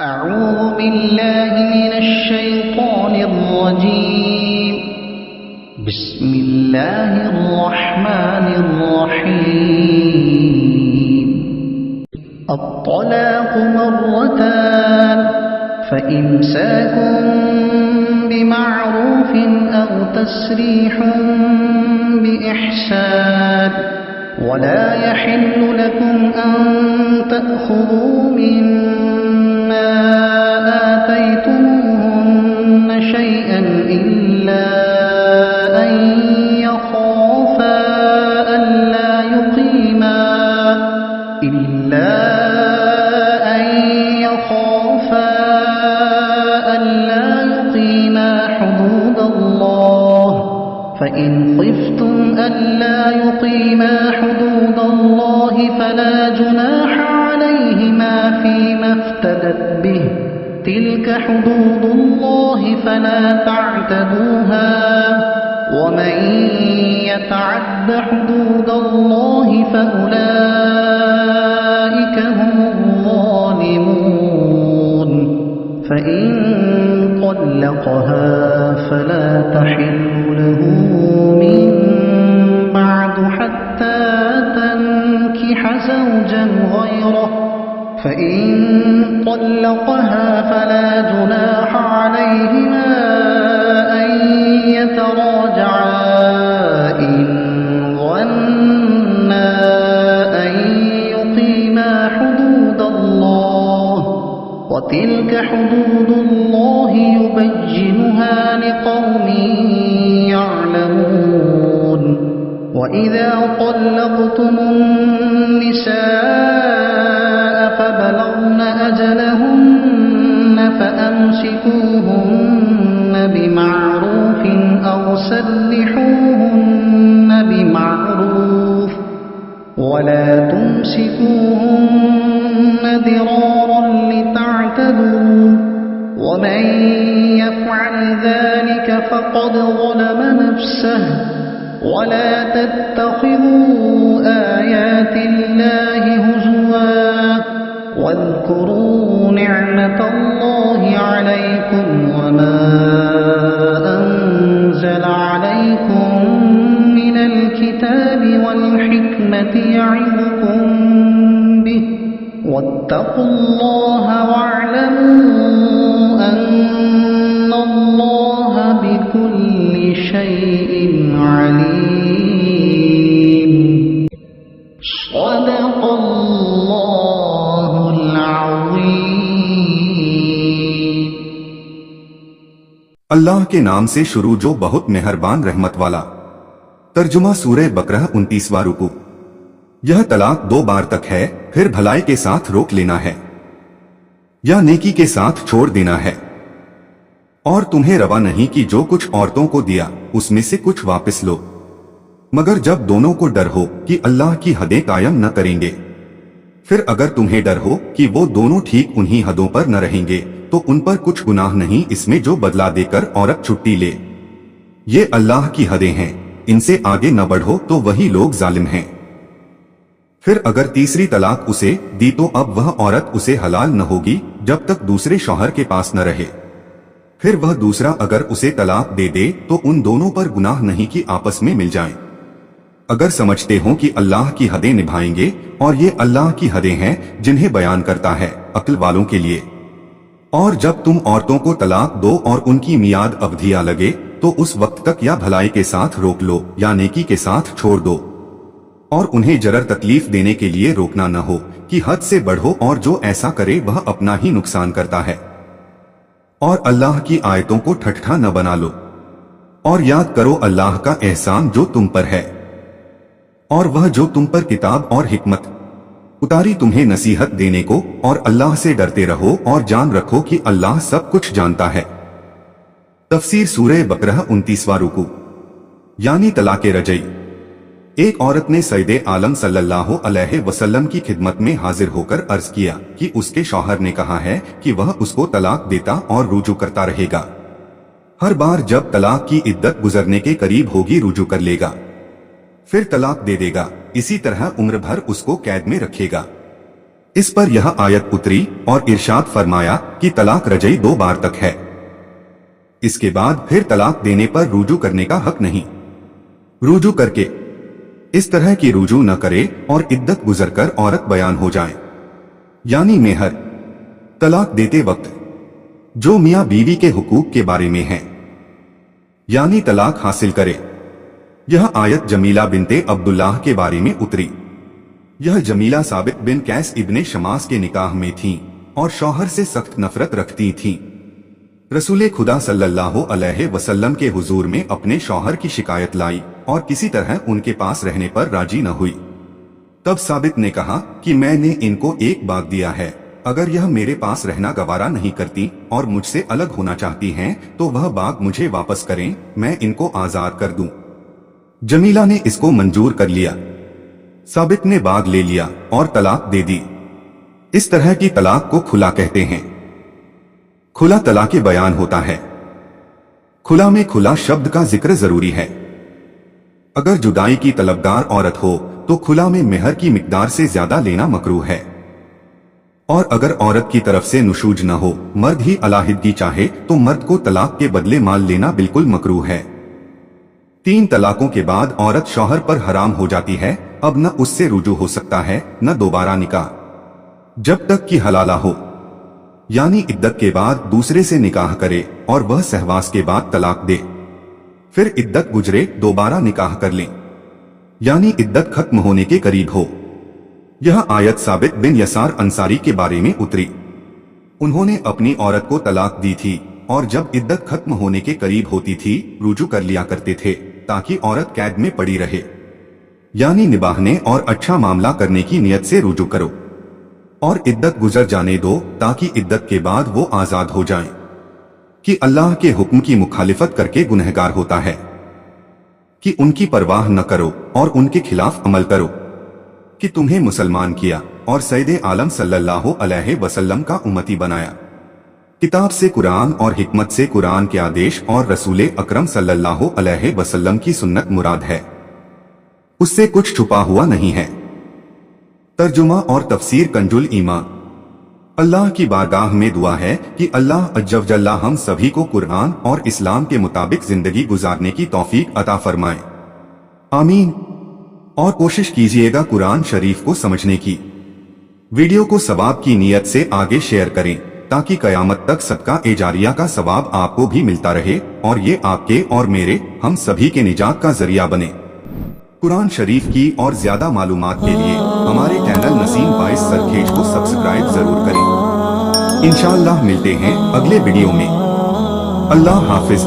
أعوذ بالله من الشيطان الرجيم. بسم الله الرحمن الرحيم. الطلاق مرتان فإمساك بمعروف أو تسريح بإحسان ولا يحل لكم أن تأخذوا مما آتيتموهن شيئا إلا أن يخافا ألا يقيما حدود الله فإن خفتم ألا يقيما حدود الله فلا جناح عليهما فيما افتدت به تلك حدود الله فلا تعتدوها ومن يتعد حدود الله فأولئك هم الظالمون. فإن طلقها فلا تحل له من بعد حتى تنكح زوجا غيره فإن طلقها فلا جناح عليهما أن يتراجعا إن ظنا أن يقيما حدود الله وتلك حدود الله يبينها لقوم يعلمون. وإذا طلقتم النساء فبلغن أجلهن فأمسكوهن بمعروف أو سرحوهن بمعروف ولا تمسكوهن ضرارا لتعتدوا ومن يفعل ذلك فقد ظلم نفسه. ولا تتخذوا آيات الله هزوا واذكروا نعمة الله عليكم وما أنزل عليكم من الكتاب والحكمة يعظكم به واتقوا الله واعلموا أن الله بكل شيء عليم. صدق الله العظيم. اللہ کے نام سے شروع جو بہت مہربان رحمت والا. ترجمہ سورہ بقرہ 29واں رکوع. یہ طلاق 2 بار تک ہے، پھر بھلائی کے ساتھ روک لینا ہے یا نیکی کے ساتھ چھوڑ دینا ہے، اور تمہیں روا نہیں کہ جو کچھ عورتوں کو دیا اس میں سے کچھ واپس لو، مگر جب دونوں کو ڈر ہو کہ اللہ کی حدیں قائم نہ کریں گے. پھر اگر تمہیں ڈر ہو کہ وہ دونوں ٹھیک انہی حدوں پر نہ رہیں گے تو ان پر کچھ گناہ نہیں اس میں جو بدلہ دے کر عورت چھٹی لے. یہ اللہ کی حدیں ہیں، ان سے آگے نہ بڑھو تو وہی لوگ ظالم ہیں. پھر اگر تیسری طلاق اسے دی تو اب وہ عورت اسے حلال نہ ہوگی جب تک دوسرے شوہر کے پاس نہ رہے. پھر وہ دوسرا اگر اسے طلاق دے دے تو ان دونوں پر گناہ نہیں کہ آپس میں مل جائیں. اگر سمجھتے ہوں کہ اللہ کی حدیں نبھائیں گے، اور یہ اللہ کی حدیں ہیں جنہیں بیان کرتا ہے عقل والوں کے لیے. اور جب تم عورتوں کو طلاق دو اور ان کی میعاد اودھیا لگے تو اس وقت تک یا بھلائی کے ساتھ روک لو یا نیکی کے ساتھ چھوڑ دو، اور انہیں ضرر تکلیف دینے کے لیے روکنا نہ ہو کہ حد سے بڑھو، اور جو ایسا کرے وہ اپنا ہی نقصان کرتا ہے. اور اللہ کی آیتوں کو ٹھٹھا نہ بنا لو، اور یاد کرو اللہ کا احسان جو تم پر ہے، اور وہ جو تم پر کتاب اور حکمت اتاری تمہیں نصیحت دینے کو، اور اللہ سے ڈرتے رہو اور جان رکھو کہ اللہ سب کچھ جانتا ہے. تفسیر سورہ بقرہ 29واں رکوع. یعنی طلاق رجعی. ایک عورت نے سید عالم صلی اللہ علیہ وسلم کی خدمت میں حاضر ہو کر عرض کیا کہ اس کے شوہر نے کہا ہے کہ وہ اس کو طلاق دیتا اور رجوع کرتا رہے گا. ہر بار جب طلاق کی عدت گزرنے کے قریب ہوگی رجوع کر لے گا، پھر طلاق دے دے گا، اسی طرح عمر بھر اس کو قید میں رکھے گا. इस पर यह आयत उतरी और इरशाद फरमाया कि तलाक रजई 2 बार तक है। इसके बाद फिर तलाक देने पर रुजू करने का हक नहीं। रुजू करके इस तरह की रुजू न करे और इद्दत गुजरकर औरत बयान हो जाए, यानी मेहर। तलाक देते वक्त जो मियां बीवी के हुकूक के बारे में है, यानी तलाक हासिल करे। यह आयत जमीला बिनते अब्दुल्लाह के बारे में उतरी। यह जमीला साबित बिन कैस इब्ने शमास के निकाह में थीं और शौहर से सख्त नफरत रखती थीं। रसूल खुदा सल्लल्लाहु अलैहि वसल्लम के हुजूर में अपने शौहर की शिकायत लाई और किसी तरह उनके पास रहने पर राजी न हुई। तब साबित ने कहा कि मैंने इनको एक बाग दिया है, अगर यह मेरे पास रहना गवारा नहीं करती और मुझसे अलग होना चाहती हैं तो वह बाग मुझे वापस करें, मैं इनको आजाद कर दूं। जमीला ने इसको मंजूर कर लिया। साबित ने बाग ले लिया और तलाक दे दी। इस तरह की तलाक को खुला कहते हैं। खुला तलाक बयान होता है। खुला में खुला शब्द का जिक्र जरूरी है। अगर जुदाई की तलबगार औरत हो तो खुला में मेहर की मिकदार से ज्यादा लेना मकरूह है। और अगर औरत की तरफ से नुशूज न हो, मर्द ही अलाहिदगी चाहे तो मर्द को तलाक के बदले माल लेना बिल्कुल मकरूह है। 3 तलाकों के बाद औरत शौहर पर हराम हो जाती है। अब न उससे रुजू हो सकता है न दोबारा निकाह, जब तक कि हलाला हो, यानी इद्दत के बाद दूसरे से निकाह करे और वह सहवास के बाद तलाक दे। फिर इद्दत गुजरे दोबारा निकाह कर लें, यानी इद्दत खत्म होने के करीब हो। यह आयत साबित बिन यसार अंसारी के बारे में उतरी। उन्होंने अपनी औरत को तलाक दी थी और जब इद्दत खत्म होने के करीब होती थी रुजू कर लिया करते थे ताकि औरत कैद में पड़ी रहे, यानी निभाने और अच्छा मामला करने की नियत से रुजू करो और इद्दत गुजर जाने दो ताकि इद्दत के बाद वो आजाद हो जाएं। कि अल्लाह के हुक्म की मुखालिफत करके गुनहगार होता है, कि उनकी परवाह न करो और उनके खिलाफ अमल करो, कि तुम्हें मुसलमान किया और सैयदे आलम सल्लल्लाहु अलैहि वसल्लम का उम्मती बनाया। किताब से कुरान और हिकमत से कुरान के आदेश और रसूल अकरम सल्लल्लाहु अलैहि वसल्लम की सुन्नत मुराद है, उससे कुछ छुपा हुआ नहीं है। तर्जुमा और तफसीर कंजुल ईमान। अल्लाह की बारगाह में दुआ है कि अल्लाह अज्जवजल्ला हम सभी को कुरान और इस्लाम के मुताबिक जिंदगी गुजारने की तौफीक अता फरमाए, आमीन। और कोशिश कीजिएगा कुरान शरीफ को समझने की। वीडियो को सवाब की नियत से आगे शेयर करें ताकि कयामत तक सदका ए जारिया का सवाब आपको भी मिलता रहे और ये आपके और मेरे, हम सभी के निजात का जरिया बने। कुरान शरीफ की और ज्यादा मालूमात के लिए हमारे चैनल नसीम बाइस सरखेज को सब्सक्राइब जरूर करें। इंशाअल्लाह मिलते हैं अगले वीडियो में। अल्लाह हाफिज।